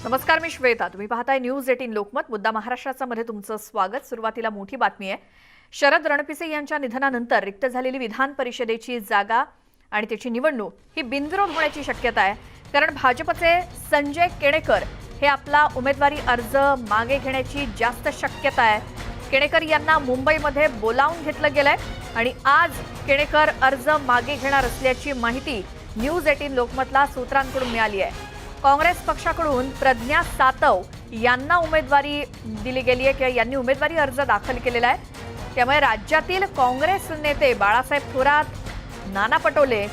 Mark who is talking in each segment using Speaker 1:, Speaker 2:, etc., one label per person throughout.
Speaker 1: नमस्कार, मी श्वेता. तुम्ही पाहताय न्यूज 18 लोकमत. मुद्दा महाराष्ट्राचा मध्ये तुमचं स्वागत. सुरुवातीला मोठी बातमी आहे. शरद रणपिसे यांच्या निधनानंतर रिक्त झालेली विधान परिषदेची जागा आणि त्याची निवडणूक ही बिनविरोध होण्याची शक्यता आहे. कारण भाजपचे संजय केणेकर हे आपला उमेदवारी अर्ज मागे घेण्याची जास्त शक्यता आहे. केणेकर यांना मुंबईमध्ये बोलावून घेतलं गेलंय आणि आज केणेकर अर्ज मागे घेणार असल्याची माहिती न्यूज 18 लोकमतला सूत्रांकडून मिळाली आहे. काँग्रेस पक्षाकडून प्रज्ञा सातव यांना उमेदवारी दिली गेली आहे किंवा यांनी उमेदवारी अर्ज दाखल केलेला आहे. त्यामुळे राज्यातील काँग्रेस नेते बाळासाहेब थोरात, नाना पटोले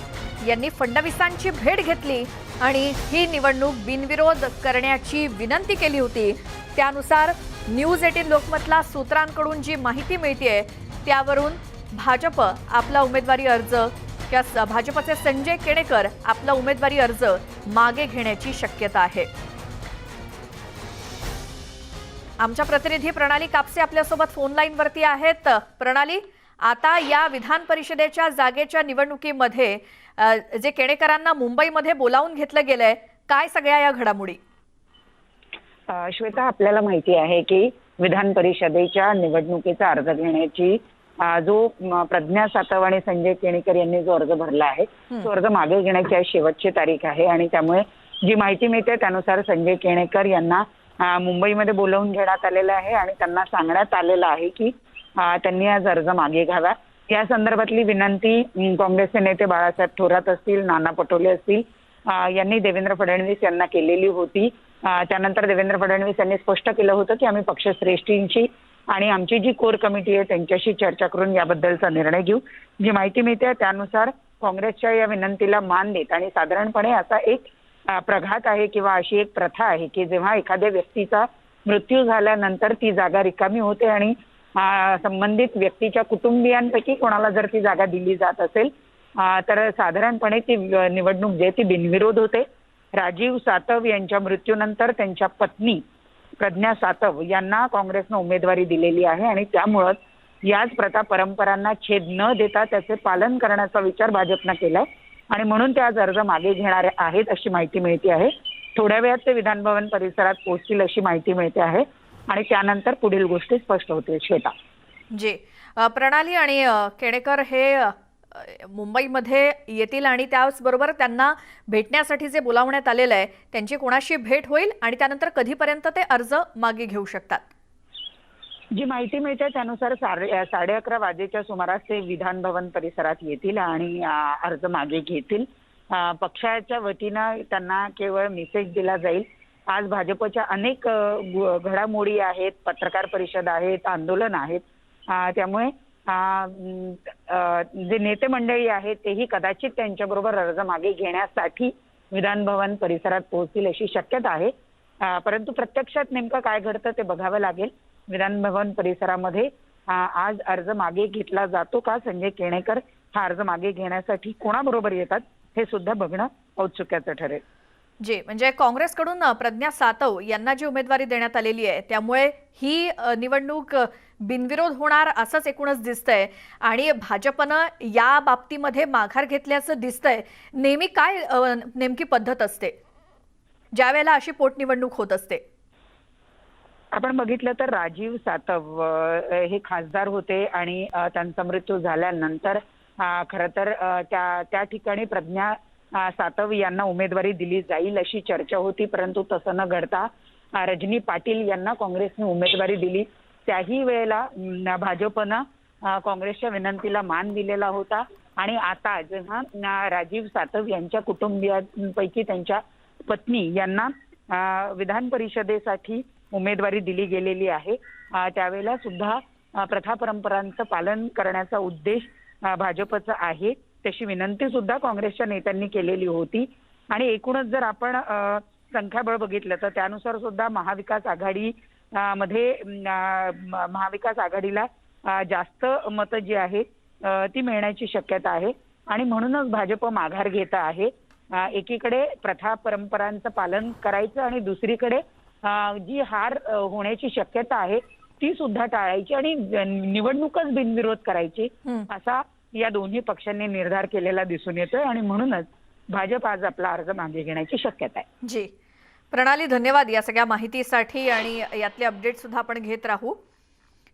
Speaker 1: यांनी फडणवीसांची भेट घेतली आणि ही निवडणूक बिनविरोध करण्याची विनंती केली होती. त्यानुसार न्यूज 18 लोकमतला सूत्रांकडून जी माहिती मिळतेय त्यावरून भाजप आपला उमेदवारी अर्ज किंवा भाजपचे संजय केणेकर आपला उमेदवारी अर्ज मागे घेण्याची शक्यता आहे. आमच्या प्रतिनिधी प्रणाली कापसे आपल्यासोबत फोन लाईनवरती आहेत. प्रणाली, आता या विधान परिषदेच्या जागेच्या निवडणुकीमध्ये जे केणेकरांना मुंबईमध्ये बोलावून घेतलं गेलंय, काय सगळ्या या घडामोडी?
Speaker 2: श्वेता, आपल्याला माहिती आहे की विधान परिषदेच्या निवडणुकीचा अर्ज घेण्याची जो प्रज्ञा सातव आणि संजय केणेकर यांनी जो अर्ज भरला आहे तो अर्ज मागे घेण्याची आज शेवटची तारीख आहे. आणि त्यामुळे जी माहिती मिळते त्यानुसार संजय केणेकर यांना मुंबईमध्ये बोलावून घेण्यात आलेलं आहे आणि त्यांना सांगण्यात आलेलं आहे की त्यांनी आज अर्ज मागे घ्यावा. या संदर्भातली विनंती काँग्रेसचे नेते बाळासाहेब थोरात असतील, नाना पटोले असतील यांनी देवेंद्र फडणवीस यांना केलेली होती. त्यानंतर देवेंद्र फडणवीस यांनी स्पष्ट केलं होतं की आम्ही पक्षश्रेष्ठींची आणि आमची जी कोर कमिटी आहे त्यांच्याशी चर्चा करून याबद्दलचा निर्णय घेऊ. जी माहिती मिळते त्यानुसार काँग्रेसच्या या विनंतीला मान देत आणि साधारणपणे असा एक प्रघात आहे किंवा अशी एक प्रथा आहे की जेव्हा एखाद्या व्यक्तीचा मृत्यू झाल्यानंतर ती जागा रिकामी होते आणि संबंधित व्यक्तीच्या कुटुंबियांपैकी कोणाला जर ती जागा दिली जात असेल तर साधारणपणे ती निवडणूक जे ती बिनविरोध होते. राजीव सातव यांच्या मृत्यूनंतर त्यांच्या पत्नी प्रज्ञा सातव यांना काँग्रेसनं उमेदवारी दिलेली आहे आणि त्यामुळं याच प्रथा परंपरांना छेद न देता त्याचे पालन करण्याचा विचार भाजपनं केलाय आणि म्हणून ते आज अर्ज मागे घेणारे आहेत अशी माहिती मिळते आहे. थोड्या वेळात ते विधानभवन परिसरात पोहोचतील अशी माहिती मिळते आहे आणि त्यानंतर पुढील गोष्टी स्पष्ट होतील. श्वेता
Speaker 1: जी, प्रणाली आणि केणेकर हे मुंबईमध्ये येतील आणि त्याचबरोबर त्यांना भेटण्यासाठी जे बोलावण्यात आलेलं आहे त्यांची कोणाशी भेट होईल आणि त्यानंतर कधीपर्यंत ते अर्ज मागे घेऊ शकतात?
Speaker 2: जी माहिती मिळते त्यानुसार 11:30 वाजेच्या सुमारास ते विधान भवन परिसरात येतील आणि अर्ज मागे घेतील. पक्षाच्या वतीनं त्यांना केवळ मेसेज दिला जाईल. आज भाजपच्या अनेक घडामोडी आहेत, पत्रकार परिषद आहेत, आंदोलन आहेत. त्यामुळे जे नेते मंडळी आहेत तेही कदाचित त्यांच्याबरोबर अर्ज मागे घेण्यासाठी विधान भवन परिसरात पोहोचतील अशी शक्यता आहे. परंतु प्रत्यक्षात नेमकं काय घडतं ते बघावं लागेल. विधान भवन परिसरामध्ये आज अर्ज मागे घेतला जातो का? संजय केणेकर हा अर्ज मागे घेण्यासाठी कोणाबरोबर येतात हे सुद्धा बघणं औत्सुक्याचं ठरेल.
Speaker 1: जी, म्हणजे काँग्रेसकडून प्रज्ञा सातव यांना जी उमेदवारी देण्यात आलेली आहे त्यामुळे ही निवडणूक बिनविरोध होणार असंच एकूणच दिसतंय आणि भाजपनं या बाबतीमध्ये माघार घेतल्याचं दिसतंय. नेहमी काय नेमकी पद्धत असते ज्या वेळेला अशी पोटनिवडणूक होत असते?
Speaker 2: आपण बघितलं तर राजीव सातव हे खासदार होते आणि त्यांचा मृत्यू झाल्यानंतर खरं तर त्या ठिकाणी प्रज्ञा सातव यांना उमेदवारी दिली जाईल अशी चर्चा होती. परंतु तसं न घडता रजनी पाटील यांना काँग्रेसने उमेदवारी दिली. त्याही वेळेला भाजपनं काँग्रेसच्या विनंतीला मान दिलेला होता आणि आता जेव्हा राजीव सातव यांच्या कुटुंबियांपैकी त्यांच्या पत्नी यांना विधान परिषदेसाठी उमेदवारी दिली गेलेली आहे त्यावेळेला सुद्धा प्रथा परंपरांचं पालन करण्याचा उद्देश भाजपचा आहे. तशी विनंती सुद्धा काँग्रेसच्या नेत्यांनी केलेली होती आणि एकूणच जर आपण संख्याबळ बघितलं तर त्यानुसार सुद्धा महाविकास आघाडी मध्ये महाविकास आघाडीला जास्त मतं जी आहेत ती मिळण्याची शक्यता आहे आणि म्हणूनच भाजप माघार घेत आहे. एकीकडे प्रथा परंपरांचं पालन करायचं आणि दुसरीकडे जी हार होण्याची शक्यता आहे ती सुद्धा टाळायची आणि निवडणूकच बिनविरोध करायची असा या दोन्ही पक्षांनी निर्धार केलेला दिसून येतोय आणि म्हणूनच भाजप आज आपला अर्ज मागे घेण्याची शक्यता आहे.
Speaker 1: जी. प्रणाली, धन्यवाद या सगळ्या माहितीसाठी आणि यातले अपडेट सुद्धा आपण घेत राहू.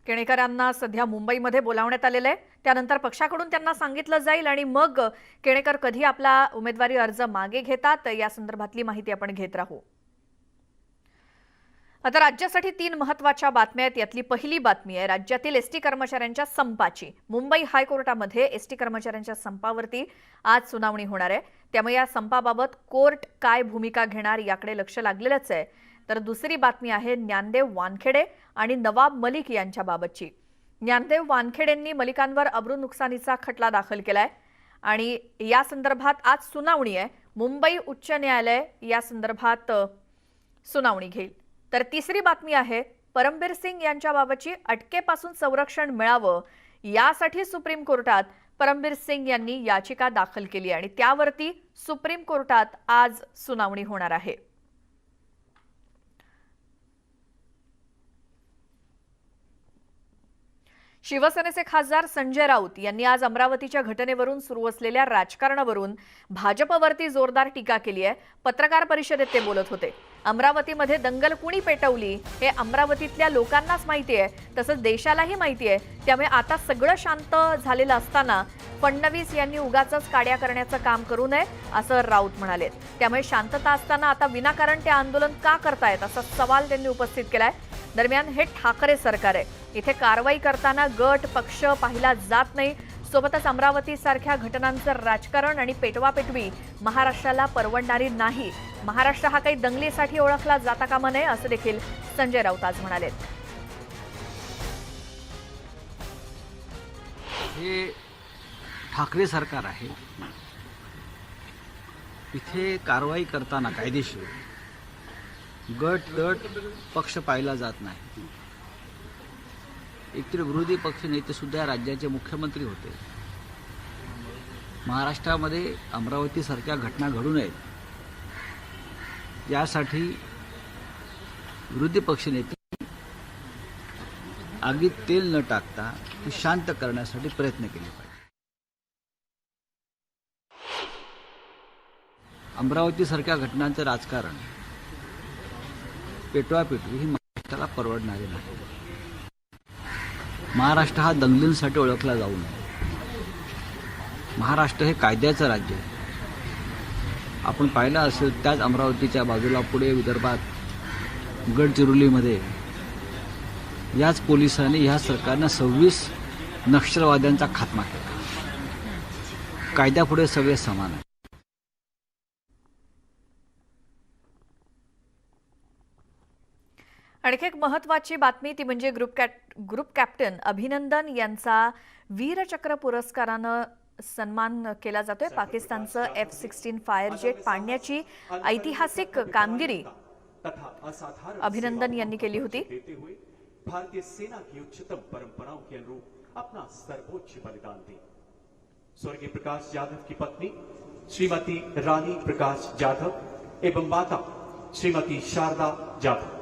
Speaker 1: केणेकरांना सध्या मुंबईमध्ये बोलावण्यात आलेलं आहे. त्यानंतर पक्षाकडून त्यांना सांगितलं जाईल आणि मग केणेकर कधी आपला उमेदवारी अर्ज मागे घेतात या संदर्भातली माहिती आपण घेत राहू. आता राज्यासाठी 3 महत्त्वाच्या बातम्या आहेत. यातली पहिली बातमी आहे राज्यातील एसटी कर्मचाऱ्यांच्या संपाची. मुंबई हायकोर्टामध्ये एसटी कर्मचाऱ्यांच्या संपावरती आज सुनावणी होणार आहे. त्यामुळे या संपाबाबत कोर्ट काय भूमिका घेणार याकडे लक्ष लागलेलंच आहे. तर दुसरी बातमी आहे ज्ञानदेव वानखेडे आणि नवाब मलिक यांच्याबाबतची. ज्ञानदेव वानखेडेंनी मलिकांवर अब्रू नुकसानीचा खटला दाखल केलाय आणि या संदर्भात आज सुनावणी आहे. मुंबई उच्च न्यायालय या संदर्भात सुनावणी घेईल. तर तिसरी बातमी आहे परमबीर सिंग यांच्याबाबतची. अटकेपासून संरक्षण मिळावं यासाठी सुप्रीम कोर्टात परमबीर सिंग यांनी याचिका दाखल केली आणि त्यावरती सुप्रीम कोर्टात आज सुनावणी होणार आहे. शिवसेनेचे खासदार संजय राऊत यांनी आज अमरावतीच्या घटनेवरून सुरू असलेल्या राजकारणावरून भाजपवरती जोरदार टीका केली आहे. पत्रकार परिषदेत ते बोलत होते. अमरावतीमध्ये दंगल कुणी पेटवली हे अमरावतीतल्या लोकांनाच माहिती आहे, तसंच देशालाही माहिती आहे. त्यामुळे आता सगळं शांत झालेलं असताना फडणवीस यांनी उगाचच काड्या करण्याचं काम करू नये असं राऊत म्हणाले. त्यामुळे शांतता असताना आता विनाकारण ते आंदोलन का करतायत असा सवाल त्यांनी उपस्थित केलाय. दरम्यान हे ठाकरे सरकार आहे. इथे कारवाई करताना गट पक्ष पाहिला जात नाही. सोबतच अमरावती सारख्या घटनांचं राजकारण आणि पेटवापेटवी महाराष्ट्राला परवडणारी नाही. महाराष्ट्र हा काही दंगलीसाठी ओळखला जाता कामा नये असं देखील संजय राऊत आज म्हणाले.
Speaker 3: हे ठाकरे सरकार आहे. इथे कारवाई करताना कायदेशीर गट पक्ष पाहिला जात नाही. एकतर विरोधी पक्ष नेते सुद्धा राज्याचे मुख्यमंत्री होते. महाराष्ट्रामध्ये अमरावतीसारख्या घटना घडू नयेत यासाठी विरोधी पक्ष नेते आगीत तेल न टाकता ती शांत करण्यासाठी प्रयत्न केले पाहिजे. अमरावतीसारख्या घटनांचं राजकारण पेटवापेटवी ही महाराष्ट्राला परवडणारे नाही. महाराष्ट्र हा दंगलींसाठी ओळखला जाऊ नये. महाराष्ट्र हे कायद्याचं राज्य आहे. आपण पाहिलं असेल त्याच अमरावतीच्या बाजूला पुढे विदर्भात गडचिरोलीमध्ये याच पोलिसांनी ह्या सरकारनं 26 नक्षलवाद्यांचा खात्मा केला. कायद्यापुढे सगळे समान आहे.
Speaker 1: आणखी एक महत्त्वाची बातमी ती म्हणजे ग्रुप कॅप्टन अभिनंदन यांचा वीरचक्र पुरस्कारानं सन्मान केला जातोय. पाकिस्तानचं F-16 फायर जेट पाडण्याची ऐतिहासिक कामगिरी अभिनंदन यांनी केली होती.
Speaker 4: भारतीय सेना की उच्चतम परंपराओं के अनुरूप अपना सर्वोच्च बलिदान दी. स्वर्गीय प्रकाश जाधव की पत्नी श्रीमती रानी प्रकाश जाधव एवं माता श्रीमती शारदा जाधव.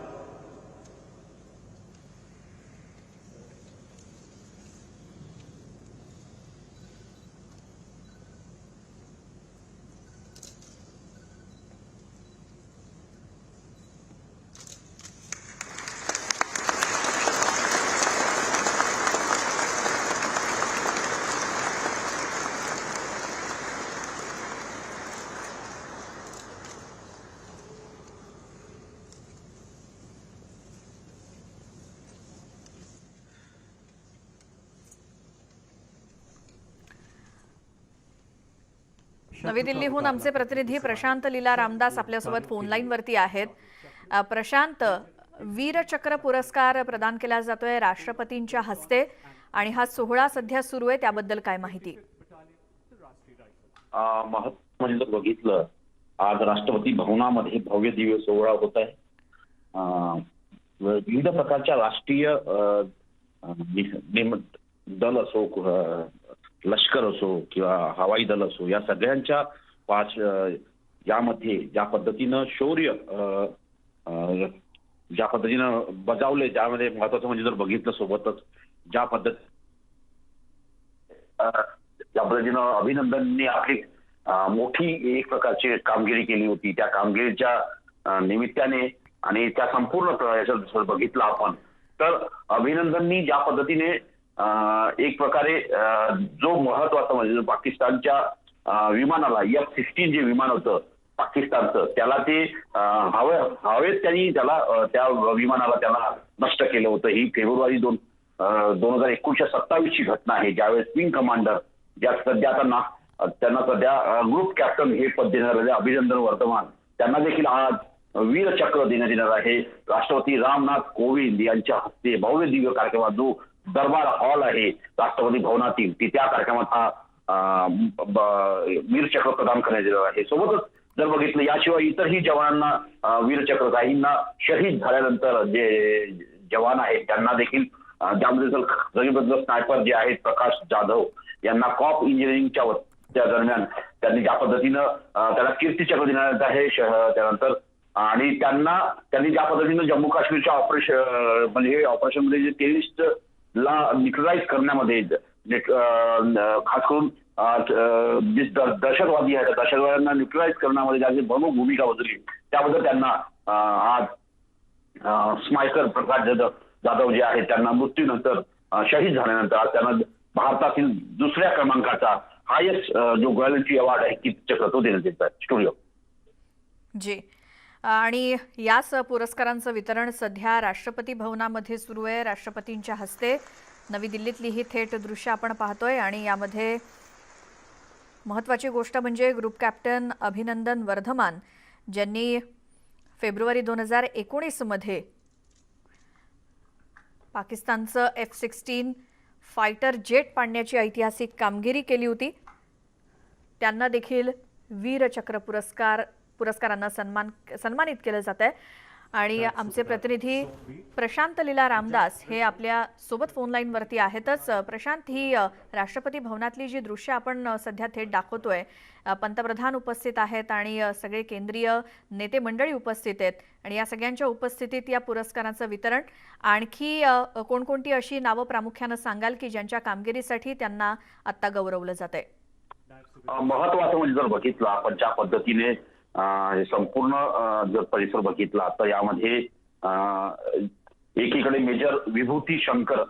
Speaker 1: नवी दिल्लीहून आमचे प्रतिनिधी प्रशांत लीला रामदास आपल्यासोबत फोनलाईन वरती आहेत. प्रशांत, वीरचक्र पुरस्कार प्रदान केला जातोय राष्ट्रपतींच्या हस्ते आणि हा सोहळा सध्या सुरू आहे, त्याबद्दल काय माहिती?
Speaker 5: महत्व म्हणजे जर बघितलं आज राष्ट्रपती भवनामध्ये भव्य दिव्य सोहळा होत आहे. विविध प्रकारच्या राष्ट्रीय दल असो, लष्कर असो किंवा हवाई दल असो, या सगळ्यांच्या यामध्ये ज्या पद्धतीनं शौर्य ज्या पद्धतीनं बजावले, ज्यामध्ये महत्वाचं म्हणजे जर बघितलं सोबतच ज्या पद्धतीनं अभिनंदनने आपली मोठी एक प्रकारची कामगिरी केली होती, त्या कामगिरीच्या निमित्ताने आणि त्या संपूर्ण याच्यात बघितलं आपण तर अभिनंदननी ज्या पद्धतीने एक प्रकारे जो महत्वाचा म्हणजे पाकिस्तानच्या विमानाला F-16 जे विमान होतं पाकिस्तानचं त्याला ते हवेत त्यांनी त्याला त्या विमानाला त्याला नष्ट केलं होतं. ही फेब्रुवारी 2019च्या 27 ची घटना आहे ज्यावेळेस विंग कमांडर ज्या सध्या त्यांना सध्या ग्रुप कॅप्टन हे पद देण्यात आले अभिनंदन वर्धमान त्यांना देखील आज वीरचक्र देण्यात येणार आहे. राष्ट्रपती रामनाथ कोविंद यांच्या हस्ते भव्य दिव्य कार्यक्रमात जो दरबार हॉल आहे राष्ट्रपती भवनातील त्या कार्यक्रमात हा वीरचक्र प्रदान करण्यात येणार आहे. सोबतच जर बघितलं याशिवाय इतरही जवानांना वीरचक्र काहींना शहीद झाल्यानंतर जे जवान आहेत त्यांना देखील ज्यामध्ये स्नायपर जे आहेत प्रकाश जाधव यांना कॉप इंजिनिअरिंगच्या त्या दरम्यान त्यांनी ज्या पद्धतीनं त्याला कीर्तीचक्र देण्यात आहे त्यानंतर आणि त्यांनी ज्या पद्धतीनं जम्मू काश्मीरच्या म्हणजे हे ऑपरेशनमध्ये जे टेररिस्टला न्यूट्रलाइज करण्यामध्ये खास करून जे दहशतवादी आहेत दहशतवाद्यांना न्यूट्रलाइज करण्यामध्ये ज्यांची प्रमुख भूमिका बजवली त्याबद्दल त्यांना आज स्नायपर प्रकाश जाधव जे आहेत त्यांना मृत्यूनंतर शहीद झाल्यानंतर आज त्यांना भारतातील दुसऱ्या क्रमांकाचा हायेस्ट जो गॅलंट्री अवॉर्ड आहे कीर्तीचक्र तो देण्यात येत आहे. स्टुडिओ
Speaker 1: जी आणि याच पुरस्कारांचं वितरण सध्या राष्ट्रपती भवनामध्ये सुरू आहे. राष्ट्रपतींच्या हस्ते नवी दिल्लीतली ही थेट दृश्य आपण पाहतोय आणि यामध्ये महत्त्वाची गोष्ट म्हणजे ग्रुप कॅप्टन अभिनंदन वर्धमान ज्यांनी फेब्रुवारी 2019 मध्ये पाकिस्तानचं F-16 फायटर जेट पाडण्याची ऐतिहासिक कामगिरी केली होती. त्यांना देखील वीरचक्र पुरस्कारांना सन्मानित केलं जात आहे आणि आमचे प्रतिनिधी प्रशांत लीला रामदास हे आपल्या सोबत फोन लाईनवरती आहेतच. प्रशांत, ही राष्ट्रपती भवनातली जी दृश्य आपण सध्या थेट दाखवतोय पंतप्रधान उपस्थित आहेत आणि सगळे केंद्रीय नेते मंडळी उपस्थित आहेत आणि या सगळ्यांच्या उपस्थितीत या पुरस्कारांचं वितरण आणखी कोणकोणती अशी नावं प्रामुख्यानं सांगाल की ज्यांच्या कामगिरीसाठी त्यांना आता गौरवलं जात आहे?
Speaker 5: महत्वाचं म्हणजे जर बघितलं आपण ज्या पद्धतीने संपूर्ण जर परिसर बघितला तर यामध्ये एकीकडे मेजर विभूती शंकर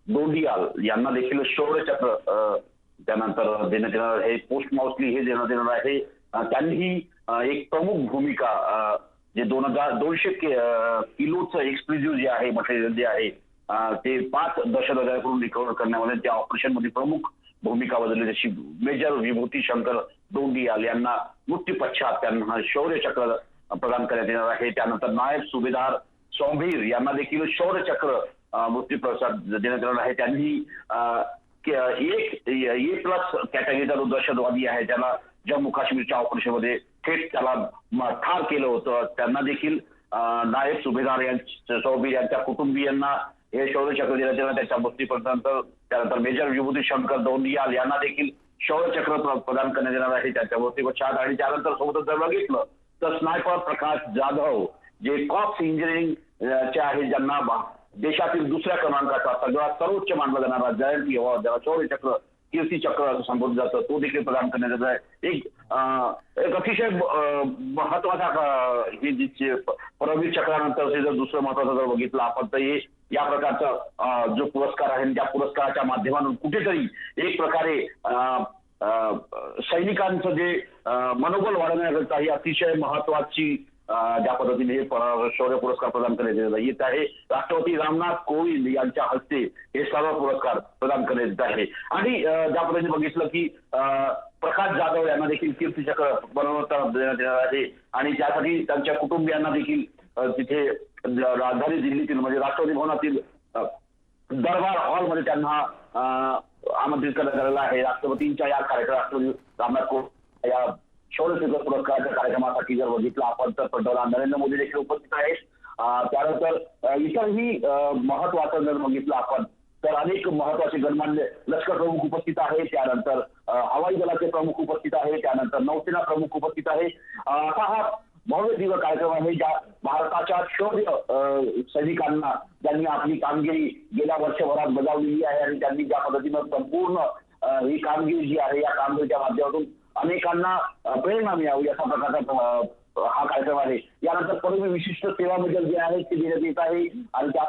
Speaker 5: डोंडियाल यांना देखील शौर्यचक्र त्यानंतर देण्यात येणार आहे. पोस्ट माउसली हे देण्यात येणार आहे. त्यांनी एक प्रमुख भूमिका जे 200 किलोचं एक्सप्लोजिव्ह जे आहे मटेरियल जे आहे ते 5 दशलक्षाकडून रिकव्हर करण्यामध्ये त्या ऑपरेशनमध्ये प्रमुख भूमिका बजावली जशी मेजर विभूती शंकर डोंडियाल यांना मृत्यू पश्चात त्यांना शौर्यचक्र प्रदान करण्यात येणार आहे. त्यानंतर नायब सुभेदार सोमवीर यांना देखील शौर्यचक्र मृत्यू प्रसाद देण्यात येणार आहे. त्यांनी A+ कॅटेगरीचा जो दहशतवादी आहे त्याला जम्मू काश्मीरच्या ऑपरेशनमध्ये थेट त्याला ठार केलं होतं. त्यांना देखील नायब सुभेदार सोमवीर यांच्या कुटुंबियांना हे शौर्यचक्र देण्यात येणार त्याच्या मृत्यूपर्यंत. त्यानंतर मेजर विभूती शंकर डोंडियाल यांना देखील शौर्यचक्र प्रदान करण्यात येणार आहे त्याच्या मृत्यूपश्चात. आणि त्यानंतर सोबतच जर बघितलं तर स्नायपर प्रकाश जाधव जे कॉप्स इंजिनिअरिंगचे आहे ज्यांना देशातील दुसऱ्या क्रमांकाचा सगळ्यात सर्वोच्च मानला जाणारा जयंती अवॉर्ड ज्याला शौर्यचक्र कीर्तीचक्र असं संबोधलं जातं तो देखील प्रदान करण्यात येत आहे. एक अतिशय महत्वाचा हे जे परमवीर चक्रानंतर जर दुसरं महत्वाचं जर बघितलं आपण तर हे या प्रकारचा जो पुरस्कार आहे त्या पुरस्काराच्या माध्यमातून कुठेतरी एक प्रकारे सैनिकांचं जे मनोबल वाढवण्याकरता ही अतिशय महत्वाची ज्या पद्धतीने हे शौर्य पुरस्कार प्रदान करण्यात येत आहे. राष्ट्रपती रामनाथ कोविंद यांच्या हस्ते हे सर्व पुरस्कार प्रदान करण्यात येत आहे. आणि ज्या पद्धतीने बघितलं की प्रकाश जाधव यांना देखील कीर्तीचक्र बनवण्यात देण्यात येणार आहे आणि त्यासाठी त्यांच्या कुटुंबियांना देखील तिथे राजधानी दिल्लीतील म्हणजे राष्ट्रपती भवनातील दरबार हॉलमध्ये त्यांना आमंत्रित करण्यात आलेलं आहे. राष्ट्रपतींच्या या कार्यक्रमात राष्ट्रपती रामनाथ कोविंद या शौर्यचक्र पुरस्काराच्या कार्यक्रमासाठी जर बघितलं आपण तर पंतप्रधान नरेंद्र मोदी देखील उपस्थित आहेत. त्यानंतर इतरही महत्वाचं जर बघितलं आपण तर अनेक महत्वाचे गणमान्य लष्कर प्रमुख उपस्थित आहे. त्यानंतर हवाई दलाचे प्रमुख उपस्थित आहे. त्यानंतर नौसेना प्रमुख उपस्थित आहे. असा हा भव्य दिव्य कार्यक्रम आहे ज्या भारताच्या शौर्य सैनिकांना ज्यांनी आपली कामगिरी गेल्या वर्षभरात बजावलेली आहे आणि त्यांनी ज्या पद्धतीनं संपूर्ण ही कामगिरी जी आहे या कामगिरीच्या माध्यमातून अनेकांना प्रेरणा मिळावी अशा प्रकारचा हा कार्यक्रम आहे. यानंतर परम विशिष्ट सेवा मेडल जे आहे ते देण्यात येत आहे आणि त्या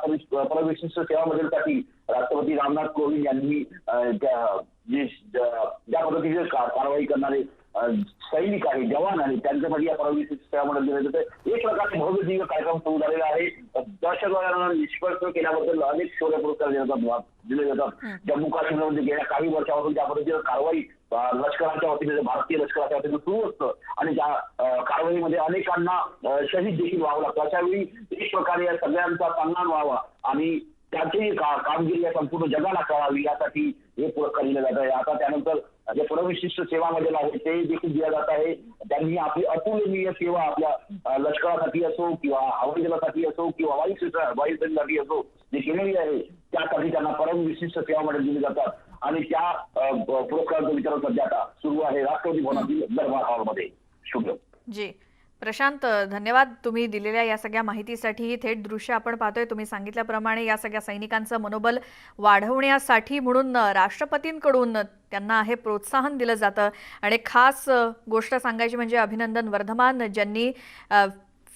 Speaker 5: परम विशिष्ट सेवा मेडलसाठी राष्ट्रपती रामनाथ कोविंद यांनी ज्या पद्धतीने कारवाई करणारे सैनिक आहे, जवान आहे, त्यांच्यासाठी या परम विशिष्ट सेवा मेडल देण्यात येतं. एक प्रकारचे भव्य दिव्य कार्यक्रम सुरू झालेला आहे. दहशतवाद्यांना निष्पक्ष केल्याबद्दल अनेक शौर्य पुरस्कार दिले जातात. जम्मू काश्मीरमध्ये गेल्या काही वर्षापासून त्या पद्धतीने कारवाई लष्कराच्या वतीने, भारतीय लष्कराच्या वतीने सुरू असतं आणि त्या कारवाईमध्ये अनेकांना शहीद देखील व्हावं लागतं. अशावेळी एक प्रकारे या सगळ्यांचा सन्मान व्हावा आणि त्याची कामगिरी या संपूर्ण जगाला कळावी यासाठी हे पुरस्कार दिले जात आहे. आता त्यानंतर जे परमविशिष्ट सेवा मेडल आहे ते देखील दिलं जात आहे. त्यांनी आपली अतुलनीय सेवा आपल्या लष्करासाठी असो किंवा हवाई दलासाठी असो किंवा वायुसेनेसाठी असो जे केलेली आहे त्यासाठी त्यांना परम विशिष्ट सेवा मेडल दिले जातात आणि त्या पुरस्काराचं वितरण सध्या आता सुरू आहे राष्ट्रपती भवनातील दरबार हॉलमध्ये. शुभ
Speaker 1: जी प्रशांत, धन्यवाद तुम्ही दिलेल्या या सगळ्या माहितीसाठी. थेट दृश्य आपण पाहतोय, तुम्ही सांगितल्याप्रमाणे या सगळ्या सैनिकांचं मनोबल वाढवण्यासाठी म्हणून राष्ट्रपतींकडून त्यांना हे प्रोत्साहन दिलं जातं. आणि खास गोष्ट सांगायची म्हणजे अभिनंदन वर्धमान ज्यांनी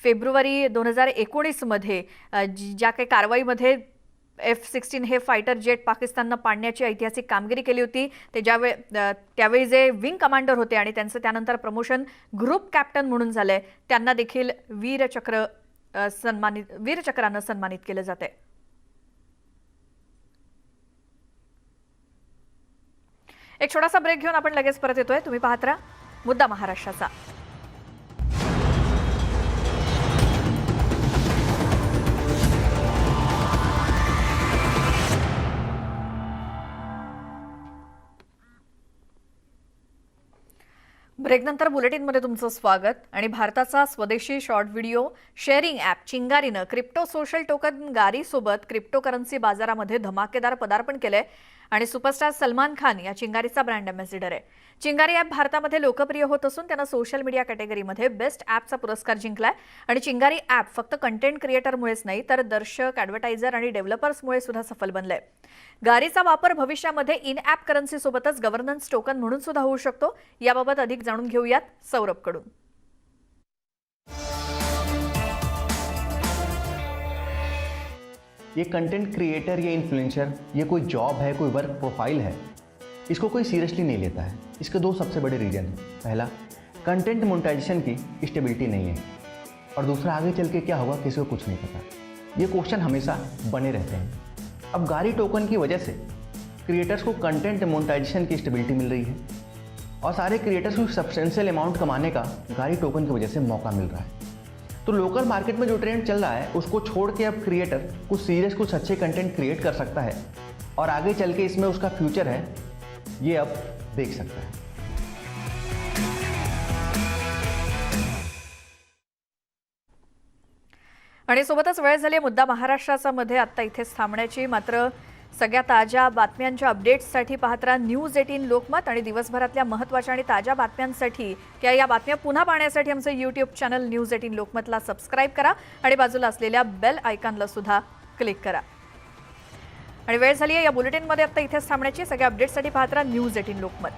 Speaker 1: फेब्रुवारी 2019 मध्ये ज्या काही कारवाईमध्ये F-16 हे फायटर जेट पाकिस्ताननं पाडण्याची ऐतिहासिक कामगिरी केली होती, ते त्यावेळी जे विंग कमांडर होते आणि त्यांचं त्यानंतर प्रमोशन ग्रुप कॅप्टन म्हणून झालंय, त्यांना देखील वीरचक्रानं सन्मानित केलं जातंय. एक छोटासा ब्रेक घेऊन आपण लगेच परत येतोय. तुम्ही पाहत राहा मुद्दा महाराष्ट्राचा. ब्रेकनंतर बुलेटिनमध्ये तुमचं स्वागत. आणि भारताचा स्वदेशी शॉर्ट व्हिडिओ शेअरिंग ॲप चिंगारीनं क्रिप्टो सोशल टोकन गारीसोबत क्रिप्टोकरन्सी बाजारामध्ये धमाकेदार पदार्पण केलंय आणि सुपरस्टार सलमान खान या चिंगारीचा ब्रँड अँबॅसिडर आहे. चिंगारी ॲप भारतामध्ये लोकप्रिय होत असून त्यानं सोशल मीडिया कॅटेगरीमध्ये बेस्ट ॲपचा पुरस्कार जिंकलाय. आणि चिंगारी ॲप फक्त कंटेंट क्रिएटरमुळेच नाही तर दर्शक, ॲडव्हर्टायझर आणि डेव्हलपर्समुळे सुद्धा सफल बनलंय. गारीचा वापर भविष्यामध्ये इन ॲप करन्सीसोबतच गव्हर्नन्स टोकन म्हणून सुद्धा होऊ शकतो. याबाबत अधिक जाणून घेऊयात सौरभकडून.
Speaker 6: ये कंटेंट क्रिएटर या इन्फ्लुएंसर ये कोई जॉब है, कोई वर्क प्रोफाइल है, इसको कोई सीरियसली नहीं लेता है. इसके दो सबसे बड़े रीज़न हैं. पहला, कंटेंट मोनेटाइजेशन की स्टेबिलिटी नहीं है और दूसरा, आगे चल के क्या होगा किसी को कुछ नहीं पता. ये क्वेश्चन हमेशा बने रहते हैं. अब गारी टोकन की वजह से क्रिएटर्स को कंटेंट मोनेटाइजेशन की स्टेबिलिटी मिल रही है और सारे क्रिएटर्स को सब्सटेंशियल अमाउंट कमाने का गारी टोकन की वजह से मौका मिल रहा है. तो लोकल मार्केट में जो ट्रेंड चल रहा है उसको छोड़ के अब क्रिएटर कुछ सीरियस, कुछ अच्छे कंटेंट क्रिएट कर सकता है और आगे चल के इसमें उसका फ्यूचर है, ये अब देख सकता है.
Speaker 1: आणि सोबतच वेळ झाली मुद्दा महाराष्ट्राचा मध्ये आत्ता इथेच थांबण्याची. मात्र सगळ्या ताज्या बातम्यांच्या अपडेट्ससाठी पाहत राहा न्यूज18 लोकमत. आणि दिवसभरातल्या महत्त्वाच्या आणि ताज्या बातम्यांसाठी किंवा या बातम्या पुन्हा पाहण्यासाठी आमचं यूट्यूब चॅनल न्यूज18 लोकमतला सबस्क्राईब करा आणि बाजूला असलेल्या बेल आयकॉनला सुद्धा क्लिक करा. आणि वेळ झाली आहे या बुलेटिनमध्ये आत्ता इथेच थांबण्याची. सगळ्या अपडेट्ससाठी पाहत राहा न्यूज18 लोकमत.